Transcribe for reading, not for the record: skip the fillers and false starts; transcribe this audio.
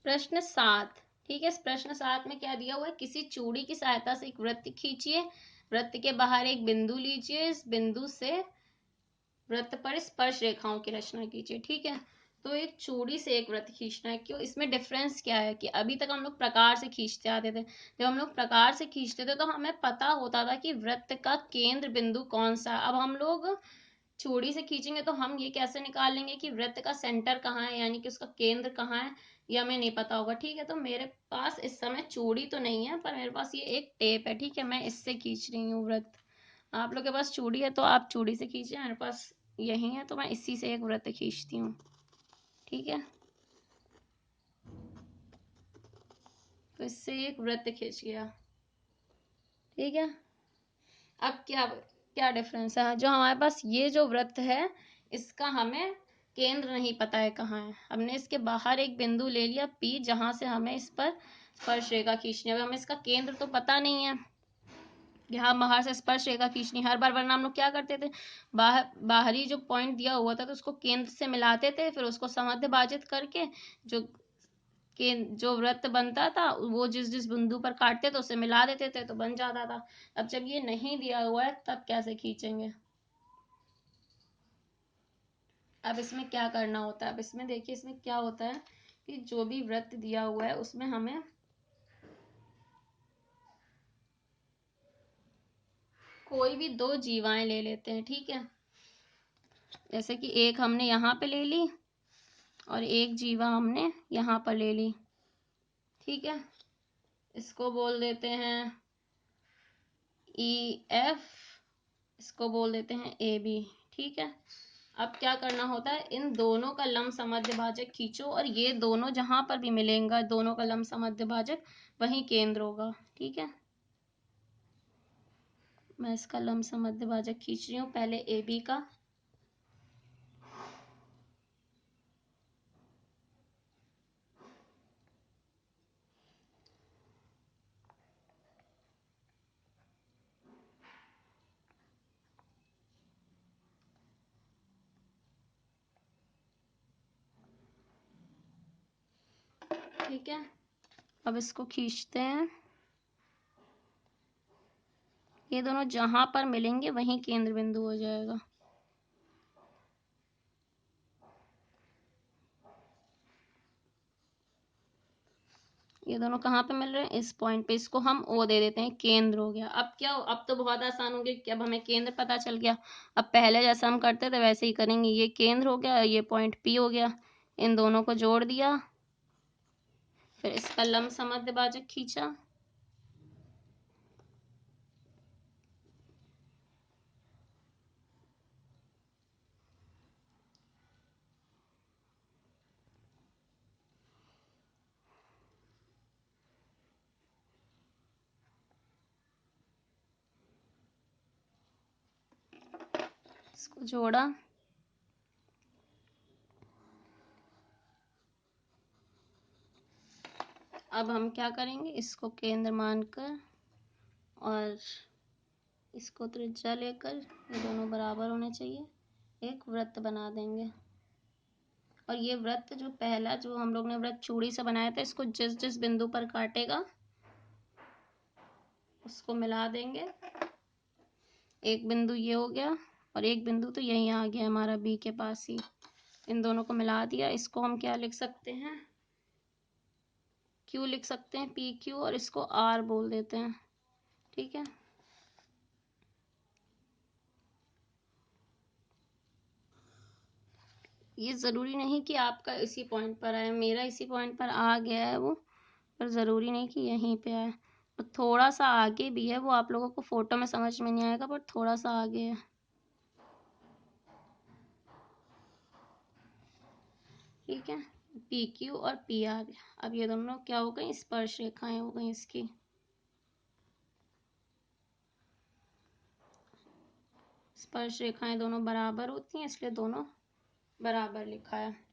प्रश्न 7। ठीक है, इस प्रश्न 7 में क्या दिया हुआ है, किसी चूड़ी की सहायता से एक वृत्त खींचिए, वृत्त के बाहर एक बिंदु लीजिए, इस बिंदु से वृत्त पर स्पर्श रेखाओं की रचना कीजिए। ठीक है, तो एक चूड़ी से एक वृत्त खींचना है। क्यों, इसमें डिफरेंस क्या है कि अभी तक हम लोग प्रकार से खींचते आते थे। जब हम लोग प्रकार से खींचते थे तो हमें पता होता था कि वृत्त का केंद्र बिंदु कौन सा है। अब हम लोग चूड़ी से खींचेंगे तो हम ये कैसे निकाल लेंगे कि वृत्त का सेंटर कहाँ है, यानी कि उसका केंद्र कहाँ है, ये हमें नहीं पता होगा। ठीक है, तो मेरे पास इस समय चूड़ी तो नहीं है, पर मेरे पास ये एक टेप है। ठीक है, मैं इससे खींच रही हूँ वृत्त। आप लोग के पास चूड़ी है तो आप चूड़ी से खींचिए, मेरे पास यही है तो मैं इसी से एक वृत्त खींचती हूँ। ठीक है, तो इससे एक वृत्त खींच गया। ठीक है, अब क्या क्या डिफरेंस है, जो हमारे पास ये जो वृत्त है इसका हमें केंद्र नहीं पता है कहाँ है। हमने इसके बाहर एक बिंदु ले लिया P, जहां से हमें इस पर स्पर्श रेखा खींचनी है। हमें इसका केंद्र तो पता नहीं है, यहाँ बाहर से स्पर्श रेखा खींचनी हर बार। वरना हम लोग क्या करते थे, बाहरी जो पॉइंट दिया हुआ था तो उसको केंद्र से मिलाते थे, फिर उसको समद्ध भाजित करके जो जो वृत्त बनता था वो जिस जिस बिंदु पर काटते थे उसे मिला देते थे तो बन जाता था। अब जब ये नहीं दिया हुआ है तब कैसे खींचेंगे। अब इसमें क्या करना होता है, अब इसमें देखिए, इसमें क्या होता है कि जो भी वृत्त दिया हुआ है उसमें हमें कोई भी दो जीवाएं ले लेते हैं। ठीक है, जैसे कि एक हमने यहाँ पे ले ली और एक जीवा हमने यहाँ पर ले ली। ठीक है, इसको बोल देते हैं EF, इसको बोल देते हैं AB। ठीक है, अब क्या करना होता है, इन दोनों का लंब समद्विभाजक खींचो और ये दोनों जहां पर भी मिलेंगे दोनों का लंब समद्विभाजक वही केंद्र होगा। ठीक है, मैं इसका लंब समद्विभाजक खींच रही हूँ पहले AB का। ठीक है, अब इसको खींचते हैं, ये दोनों जहां पर मिलेंगे वहीं केंद्र बिंदु हो जाएगा। ये दोनों कहाँ पे मिल रहे हैं, इस पॉइंट पे, इसको हम O दे देते हैं, केंद्र हो गया। अब क्या, अब तो बहुत आसान हो गया कि अब हमें केंद्र पता चल गया। अब पहले जैसा हम करते थे वैसे ही करेंगे, ये केंद्र हो गया, ये पॉइंट P हो गया, इन दोनों को जोड़ दिया, फिर इसका लंब समद्विभाजक खींचा, इसको जोड़ा, अब हम क्या करेंगे, इसको केंद्र मानकर और इसको त्रिज्या लेकर, ये दोनों बराबर होने चाहिए, एक वृत्त बना देंगे। और ये वृत्त जो पहला जो हम लोग ने वृत्त चूड़ी से बनाया था, इसको जिस जिस बिंदु पर काटेगा उसको मिला देंगे। एक बिंदु ये हो गया और एक बिंदु तो यहीं आ गया हमारा B के पास ही, इन दोनों को मिला दिया। इसको हम क्या लिख सकते हैं, Q लिख सकते हैं, PQ, और इसको R बोल देते हैं। ठीक है, ये ज़रूरी नहीं कि आपका इसी पॉइंट पर आए, मेरा इसी पॉइंट पर आ गया है वो, पर ज़रूरी नहीं कि यहीं पे आए, तो थोड़ा सा आगे भी है, वो आप लोगों को फोटो में समझ में नहीं आएगा, पर थोड़ा सा आगे है। ठीक है, PQ और PR, अब ये दोनों क्या हो गई, स्पर्श रेखाएं हो गई इसकी। स्पर्श रेखाएं दोनों बराबर होती हैं, इसलिए दोनों बराबर लिखा है।